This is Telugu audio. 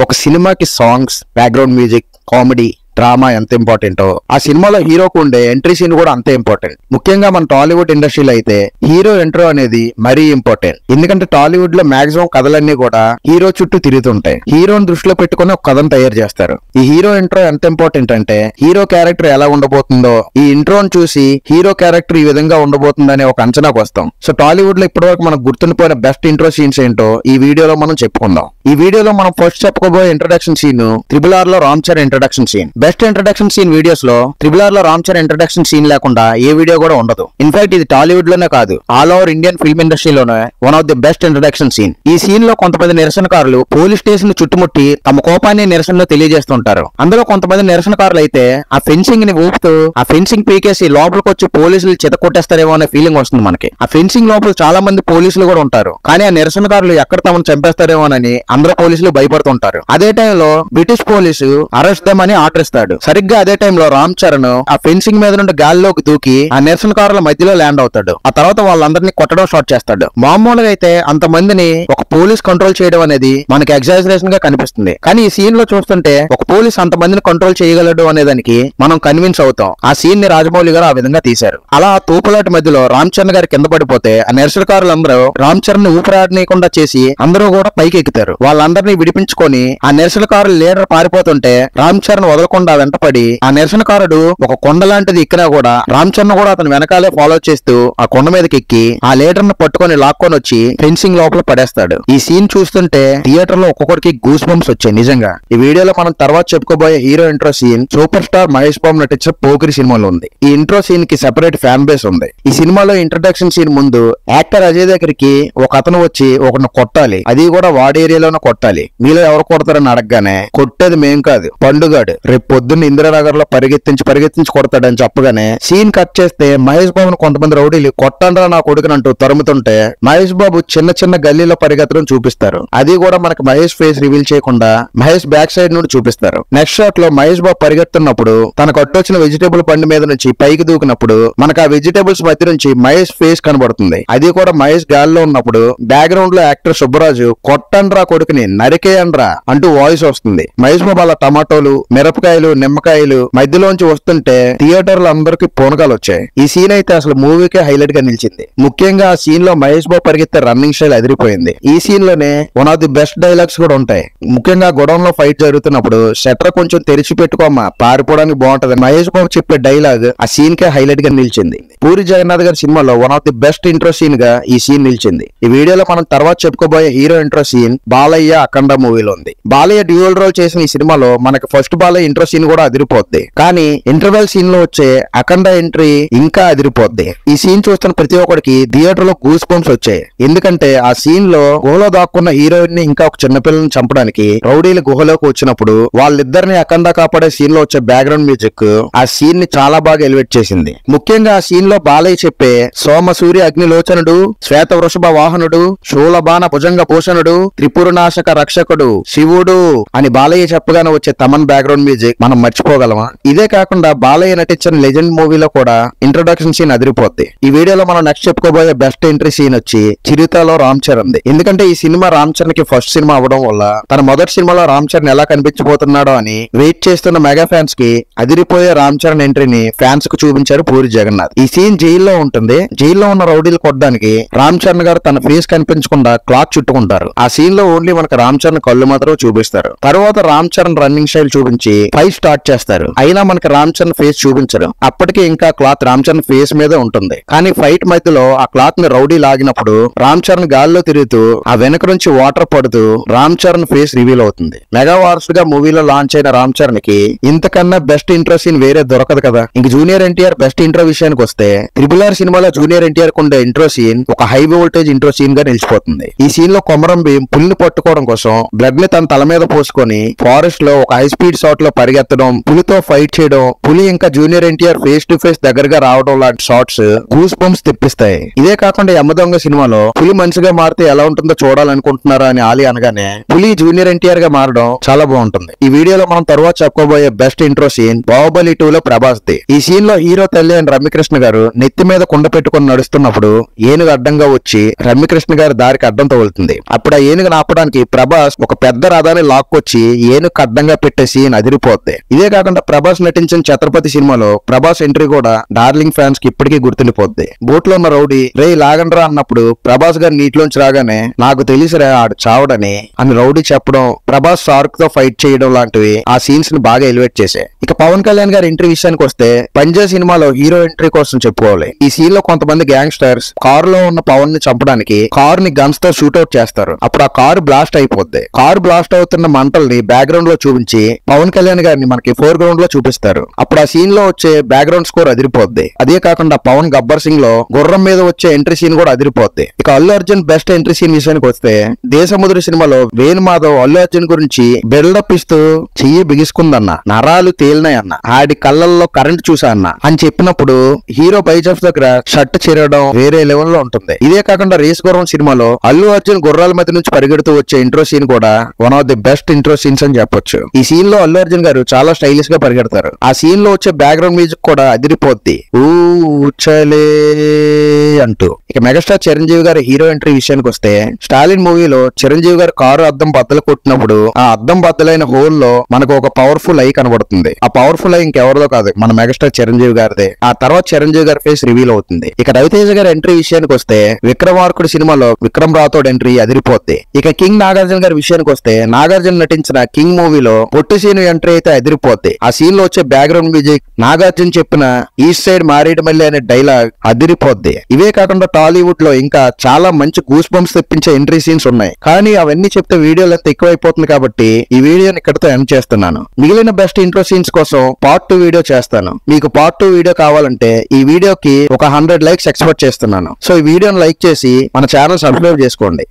ఒక సినిమాకి songs, background music, comedy, drama ఎంత ఇంపార్టెంటో ఆ సినిమాలో హీరోకు ఉండే ఎంట్రీ సీన్ కూడా అంతే ఇంపార్టెంట్. ముఖ్యంగా మన టాలీవుడ్ ఇండస్ట్రీలో అయితే హీరో ఎంట్రో అనేది మరీ ఇంపార్టెంట్. ఎందుకంటే టాలీవుడ్ లో మాక్సిమం కథలన్నీ కూడా హీరో చుట్టూ తిరుగుతుంటాయి. హీరోని దృష్టిలో పెట్టుకుని ఒక కథను తయారు చేస్తారు. ఈ హీరో ఎంట్రో ఎంత ఇంపార్టెంట్ అంటే హీరో క్యారెక్టర్ ఎలా ఉండబోతుందో ఈ ఇంట్రోని చూసి హీరో క్యారెక్టర్ ఈ విధంగా ఉండబోతుందనే ఒక అంచనాకు వస్తాం. సో టాలీవుడ్ లో ఇప్పటివరకు మనకు గుర్తుండిపోయిన బెస్ట్ ఇంట్రో సీన్స్ ఏంటో ఈ వీడియోలో మనం చెప్పుకుందాం. ఈ వీడియోలో మనం ఫస్ట్ చెప్పుకోబోయే ఇంట్రడక్షన్ సీన్ RRR లో Ram Charan introduction scene. Best introduction scene videos లో RRR లో రామ్ చరణ్ ఇంట్రడక్షన్ సీన్ లేకుండా ఏ వీడియో కూడా ఉండదు. ఇన్ఫాక్ట్ ఇది టాలీవుడ్ లోనే కాదు, ఆల్ ఓవర్ ఇండియన్ ఫిల్మ్ ఇండస్ట్రీలోనే one of the best introduction scene. ఈ సీన్ లో కొంతమంది నిరసనకారులు పోలీస్ స్టేషన్ చుట్టుముట్టి తమ కోపాన్ని నిరసనలో తెలియజేస్తుంటారు. అందులో కొంతమంది నిరసనకారులు అయితే ఆ ఫెన్సింగ్ ని ఊపుతూ ఆ ఫెన్సింగ్ పీకేసి లోపలికి వచ్చి పోలీసులు చిత కొట్టేస్తారేమో అనే ఫీలింగ్ వస్తుంది మనకి. ఆ ఫెన్సింగ్ లోపల చాలా మంది పోలీసులు కూడా ఉంటారు, కానీ ఆ నిరసనకారులు ఎక్కడ తమను చంపేస్తారేమోనని అందరూ పోలీసులు భయపడుతుంటారు. అదే టైంలో బ్రిటిష్ పోలీసు అరెస్ట్ దేమని ఆర్డర్ ఇస్తాడు. సరిగ్గా అదే టైంలో రామ్ చరణ్ ఆ ఫెన్సింగ్ మీద నుండి గాల్లోకి దూకి ఆ నిరసనకారుల మధ్యలో ల్యాండ్ అవుతాడు. ఆ తర్వాత వాళ్ళందరినీ కొట్టడం స్టార్ట్ చేస్తాడు. మామూలుగా అయితే అంతమందిని ఒక పోలీస్ కంట్రోల్ చేయడం అనేది మనకి ఎగ్జాజరేషన్ గా కనిపిస్తుంది, కానీ ఈ సీన్ లో చూస్తుంటే ఒక పోలీస్ అంతమందిని కంట్రోల్ చేయగలడు అనే దానికి మనం కన్విన్స్ అవుతాం. ఆ సీన్ ని రాజమౌళి గారు ఆ విధంగా తీశారు. అలా తూపులాట మధ్యలో రామ్ చరణ్ గారి కింద పడిపోతే ఆ నిరసనకారులందరూ రామ్ చరణ్ ని ఊపిరాడనీయకుండా చేసి అందరూ కూడా పైకి ఎక్కుతారు. వాళ్ళందరినీ విడిపించుకొని ఆ నిరసనకారుల లీడర్ పారిపోతుంటే రామ్ చరణ్ వదలకుండా వెంటపడి ఆ నిరసనకారుడు ఒక కొండ లాంటిది ఎక్కినా కూడా రామ్ చరణ్ కూడా అతను వెనకాలే ఫాలో చేస్తూ ఆ కొండ మీదకి ఎక్కి ఆ లీడర్ ను పట్టుకొని లాక్కొని వచ్చి ఫెన్సింగ్ లోపల పడేస్తాడు. ఈ సీన్ చూస్తుంటే థియేటర్ లో ఒక్కొక్కరికి గూస్ బంప్స్ వచ్చాయి నిజంగా. ఈ వీడియోలో మనం తర్వాత చెప్పుకోబోయే hero intro scene super star Mahesh Babu నటించిన పోకిరి సినిమాలో ఉంది. ఈ ఇంట్రో సీన్ కి సెపరేట్ ఫ్యాన్ బేస్ ఉంది. ఈ సినిమాలో ఇంట్రడక్షన్ సీన్ ముందు యాక్టర్ అజయ్ దగ్గరికి ఒక అతను వచ్చి ఒకరిని కొట్టాలి, అది కూడా వాడి ఏరియాలోనే కొట్టాలి. మీలో ఎవరు కొడతారని అడగగానే కొట్టేది మేం కాదు, పండుగాడు రేపు పొద్దున్న ఇందిరానగర్ లో పరిగెత్తించి కొడతాడని చెప్పగానే సీన్ కట్ చేస్తే మహేష్ బాబును కొంతమంది రౌడీలు కొట్టండ్రా నా కొడుకునంటూ తరుముతుంటే మహేష్ బాబు చిన్న చిన్న గల్లీలో పరిగెత్తడం చూపిస్తారు. అది కూడా మనకి మహేష్ ఫేస్ రివీల్ చేయకుండా మహేష్ బ్యాక్ సైడ్ నుండి చూపిస్తారు. నెక్స్ట్ షాట్ లో మహేష్ బాబు పరిగెత్తున్నప్పుడు తనకు అట్టొచ్చిన వెజిటేబుల్ బండి మీద నుంచి పైకి దూకినప్పుడు మనకు ఆ వెజిటేబుల్స్ మధ్య నుంచి మహేష్ ఫేస్ కనబడుతుంది. అది కూడా మహేష్ గాల్లో ఉన్నప్పుడు బ్యాక్గ్రౌండ్ లో యాక్టర్ సుబ్బరాజు కొట్టండ్రా కొడుకుని నరికేయండ్రా అంటూ వాయిస్ వస్తుంది. మహేష్ బాబు అలా టమాటోలు, మిరపకాయలు, నిమ్మకాయలు మధ్యలోంచి వస్తుంటే థియేటర్లు అందరికి పూనకాలు వచ్చాయి. ఈ సీన్ అయితే అసలు మూవీకే హైలైట్ గా నిలిచింది. ముఖ్యంగా ఆ సీన్ లో మహేష్ బాబు పరిగెత్తే రన్నింగ్ స్టైల్ అదిరిపోయింది. ఈ సీన్ లోనే one of the best dialogues కూడా ఉంటాయి. ముఖ్యంగా గొడవన్ లో ఫైట్ జరుగుతున్నప్పుడు షట్టర్ కొంచెం తెరిచి పెట్టుకోమ్మా పారిపోవడానికి బాగుంటది మహేష్ బాబు చెప్పే డైలాగ్ ఆ సీన్ కే హైలైట్ గా నిలిచింది. పూరి జగన్నాథ్ గారి సినిమాలో one of the best intro scene గా ఈ సీన్ నిలిచింది. ఈ వీడియోలో మనం తర్వాత చెప్పుకోబోయే hero intro scene Balayya Akhanda మూవీలో ఉంది. బాలయ్య డ్యూయల్ రోల్ చేసిన ఈ సినిమాలో మనకి ఫస్ట్ బాలయ్య ఇంట్రో సీన్ కూడా అదిరిపోద్ది, కానీ ఇంటర్వెల్ సీన్ లో వచ్చే అఖండ ఎంట్రీ ఇంకా అదిరిపోద్ది. ఈ సీన్ చూస్తున్న ప్రతి ఒక్కడికి థియేటర్ లో గూస్ బంప్స్ వచ్చాయి. ఎందుకంటే ఆ సీన్ లో గుహలో దాక్కున్న హీరోయిన్ ని ఇంకా ఒక చిన్నపిల్లని చంపడానికి రౌడీలు గుహలోకి వచ్చినప్పుడు వాళ్ళిద్దరిని అఖండ కాపాడే సీన్ లో వచ్చే బ్యాక్గ్రౌండ్ మ్యూజిక్ ఆ సీన్ ని చాలా బాగా ఎలివేట్ చేసింది. ముఖ్యంగా ఆ సీన్ లో బాలయ్య చెప్పే సోమ సూర్య అగ్నిలోచనుడు, శ్వేత వృషభ వాహనుడు, శూలబాణ భుజంగ భూషణుడు, త్రిపురనాశక రక్షకుడు, శివుడు అని బాలయ్య చెప్పగానే వచ్చే తమన్ బ్యాక్గ్రౌండ్ మ్యూజిక్ మనం మర్చిపోగలమా? ఇదే కాకుండా బాలయ్య నటించిన లెజెండ్ మూవీలో కూడా ఇంట్రొడక్షన్ సీన్ అదిరిపోద్ది. ఈ వీడియోలో మనం నెక్స్ట్ చెప్పుకోబోయే బెస్ట్ ఎంట్రీ సీన్ వచ్చి చిరుతలో రామ్ చరణ్. ఎందుకంటే ఈ సినిమా రామ్ చరణ్ కి ఫస్ట్ సినిమా అవడం వల్ల తన మొదటి సినిమాలో రామ్ చరణ్ ఎలా కనిపించబోతున్నాడో అని వెయిట్ చేస్తున్న మెగా ఫ్యాన్స్ కి అదిరిపోయే రామ్ చరణ్ ఎంట్రీని ఫ్యాన్స్ కు చూపించారు పూరి జగన్నాథ్. ఈ సీన్ జైల్లో ఉంటుంది. జైల్లో ఉన్న రౌడీలు కొట్టడానికి రామ్ చరణ్ గారు తన ఫేస్ కనిపించకుండా క్లాత్ చుట్టుకుంటారు. ఆ సీన్ లో ఓన్లీ మనకు రామ్ చరణ్ కళ్ళు మాత్రం చూపిస్తారు. తర్వాత రామ్ చరణ్ రన్నింగ్ స్టైల్ చూపించి ఫైట్ స్టార్ట్ చేస్తారు. అయినా మనకి రామ్ చరణ్ ఫేస్ చూపించరు. అప్పటికే ఇంకా క్లాత్ రామ్ చరణ్ ఫేస్ మీద ఉంటుంది. కానీ ఫైట్ మధ్యలో ఆ క్లాత్ ని రౌడీ లాగినప్పుడు రామ్ చరణ్ గాల్లో తిరుగుతూ ఆ వెనక నుంచి వాటర్ పడుతూ రామ్ చరణ్ ఫేస్ రివీల్ అవుతుంది. మెగా వారస్ గా మూవీలో లాంచ్ అయిన రామ్ చరణ్ కి ఇంతకన్నా బెస్ట్ ఇంట్రో సీన్ వేరే దొరకదు కదా. ఇంక జూనియర్ ఎన్టీఆర్ బెస్ట్ ఇంట్రో విషయానికి వస్తే RRR సినిమాలో జూనియర్ ఎన్టీఆర్ కుండే ఇంట్రో సీన్ ఒక హై వోల్టేజ్ ఇంట్రో సీన్ గా నిలిచిపోతుంది. ఈ సీన్ లో కొమరం భీం పులిని పట్టుకోవడం కోసం బ్లడ్ ని తన తల మీద పోసుకొని ఫారెస్ట్ లో ఒక హై స్పీడ్ షాట్ లో పరిగెత్తి పరిగెత్తడం, పులితో ఫైట్ చేయడం, పులి ఇంకా junior NTR face to face దగ్గరగా రావడం లాంటి షాట్స్ గూస్ బంప్స్ తెప్పిస్తాయి. ఇదే కాకుండా యమదొంగ సినిమాలో పులి మనిషిగా మారితే ఎలా ఉంటుందో చూడాలనుకుంటున్నారా అని ఆలి అనగానే పులి జూనియర్ ఎన్టీఆర్ గా మారడం చాలా బాగుంటుంది. ఈ వీడియోలో మనం తర్వాత చెప్పుకోబోయే బెస్ట్ ఇంట్రో సీన్ బాహుబలి 2 లో ప్రభాస్ ది. ఈ సీన్ లో హీరో తల్లి అయిన రమ్యకృష్ణ గారు నెత్తి మీద కుండ పెట్టుకుని నడుస్తున్నప్పుడు ఏనుగు అడ్డంగా వచ్చి రమ్యకృష్ణ గారి దారికి అడ్డం తగులుతుంది. అప్పుడు ఆ ఏనుగును ఆపడానికి ప్రభాస్ ఒక పెద్ద రథాన్ని లాక్కొచ్చి ఏనుగు అడ్డంగా పెట్టే సీన్ అదిరిపోద్ది. ఇదే కాకుండా ప్రభాస్ నటించిన ఛత్రపతి సినిమాలో ప్రభాస్ ఎంట్రీ కూడా డార్లింగ్ ఫ్యాన్స్ కి ఇప్పటికీ గుర్తుండిపోద్ది. బోట్ లో ఉన్న రౌడీ రే లాగండ్రా అన్నప్పుడు ప్రభాస్ గారు నీటిలోంచి రాగానే నాకు తెలిసిరా ఆడు చావడని అని రౌడీ చెప్పడం, ప్రభాస్ షార్క్ తో ఫైట్ చేయడం లాంటివి ఆ సీన్స్ ని బాగా ఎలివేట్ చేశాయి. ఇక పవన్ కళ్యాణ్ గారి ఎంట్రీ విషయానికి వస్తే పంజా సినిమాలో హీరో ఎంట్రీ కోసం చెప్పుకోవాలి. ఈ సీన్ లో కొంతమంది గ్యాంగ్స్టర్స్ కార్ లో ఉన్న పవన్ ని చంపడానికి కార్ ని గన్స్ తో షూట్అవుట్ చేస్తారు. అప్పుడు ఆ కారు బ్లాస్ట్ అయిపోద్ది. కారు బ్లాస్ట్ అవుతున్న మంటల్ని బ్యాక్గ్రౌండ్ లో చూపించి పవన్ కళ్యాణ్ గారిని మనకి ఫోర్ గ్రౌండ్ లో చూపిస్తారు. అప్పుడు ఆ సీన్ లో వచ్చే బ్యాక్గ్రౌండ్ స్కోర్ అదిరిపోద్ది. అదే కాకుండా పవన్ గబ్బర్ సింగ్ లో గుర్రం మీద వచ్చే ఎంట్రీ సీన్ కూడా అదిరిపోద్ది. ఇక Allu Arjun best entry scene విషయానికి వస్తే దేశముద్ర సినిమాలో వేణు మాధవ్ అల్లు అర్జున్ గురించి బిల్డప్ ఇస్తూ చెయ్యి బిగుసుకుందన్న, నరాలు తేలినాయన్న, ఆడి కళ్ళల్లో కరెంట్ చూసా అన్న అని చెప్పినప్పుడు హీరో బైజాప్స్ దగ్గర షర్ట్ చేరడం వేరే లెవెల్ లో ఉంటుంది. ఇదే కాకుండా రేస్ గుర్రం సినిమాలో అల్లు అర్జున్ గుర్రాల మధ్య నుంచి పరిగెడుతూ వచ్చే ఇంట్రో సీన్ కూడా one of the best intro scenes అని చెప్పొచ్చు. ఈ సీన్ లో అల్లు అర్జున్ గారు చాలా స్టైలిష్ గా పరిగెడతారు. ఆ సీన్ లో వచ్చే బ్యాక్గ్రౌండ్ మ్యూజిక్ కూడా అదిరిపోద్ది ఊచలే అంటూ. ఇక మెగాస్టార్ చిరంజీవి గారి హీరో ఎంట్రీ విషయానికి వస్తే స్టాలిన్ మూవీలో చిరంజీవి గారి కారు అద్దం బద్దలు కొట్టినప్పుడు ఆ అద్దం బద్దలైన హోల్ లో మనకు ఒక పవర్ఫుల్ ఐ కనబడుతుంది. ఆ పవర్ఫుల్ ఐ ఇంకెవరిదో కాదు, మన మెగాస్టార్ చిరంజీవి గారిదే. ఆ తర్వాత చిరంజీవి గారి ఫేస్ రివీల్ అవుతుంది. ఇక రవితేజ గారి ఎంట్రీ విషయానికి వస్తే విక్రమార్కుడు సినిమాలో విక్రమ్ రాథోడ్ ఎంట్రీ అదిరిపోద్ది. ఇక కింగ్ నాగార్జున గారి విషయానికి వస్తే నాగార్జున నటించిన కింగ్ మూవీలో పొట్టి సీను ఎంట్రీ అయితే అదిరిపోద్ది. ఆ సీన్ లో వచ్చే బ్యాక్గ్రౌండ్ మ్యూజిక్, నాగార్జున చెప్పిన ఈస్ట్ సైడ్ మారేడుమల్లి అనే డైలాగ్ అదిరిపోద్ది. ఇవే కాకుండా టాలీవుడ్ లో ఇంకా చాలా మంచి గూస్ బంప్స్ తెప్పించే ఎంట్రీ సీన్స్ ఉన్నాయి. కానీ అవన్నీ చెప్తే వీడియో లెంత్ ఎక్కువైపోతుంది కాబట్టి ఈ వీడియోని ఇక్కడతో ఎండ్ చేస్తున్నాను. మిగిలిన బెస్ట్ ఇంట్రో సీన్స్ కోసం పార్ట్ 2 వీడియో చేస్తాను. మీకు పార్ట్ 2 వీడియో కావాలంటే ఈ వీడియోకి ఒక 100 లైక్స్ ఎక్స్పెక్ట్ చేస్తున్నాను. సో ఈ వీడియోని లైక్ చేసి మన ఛానల్ సబ్స్క్రైబ్ చేసుకోండి.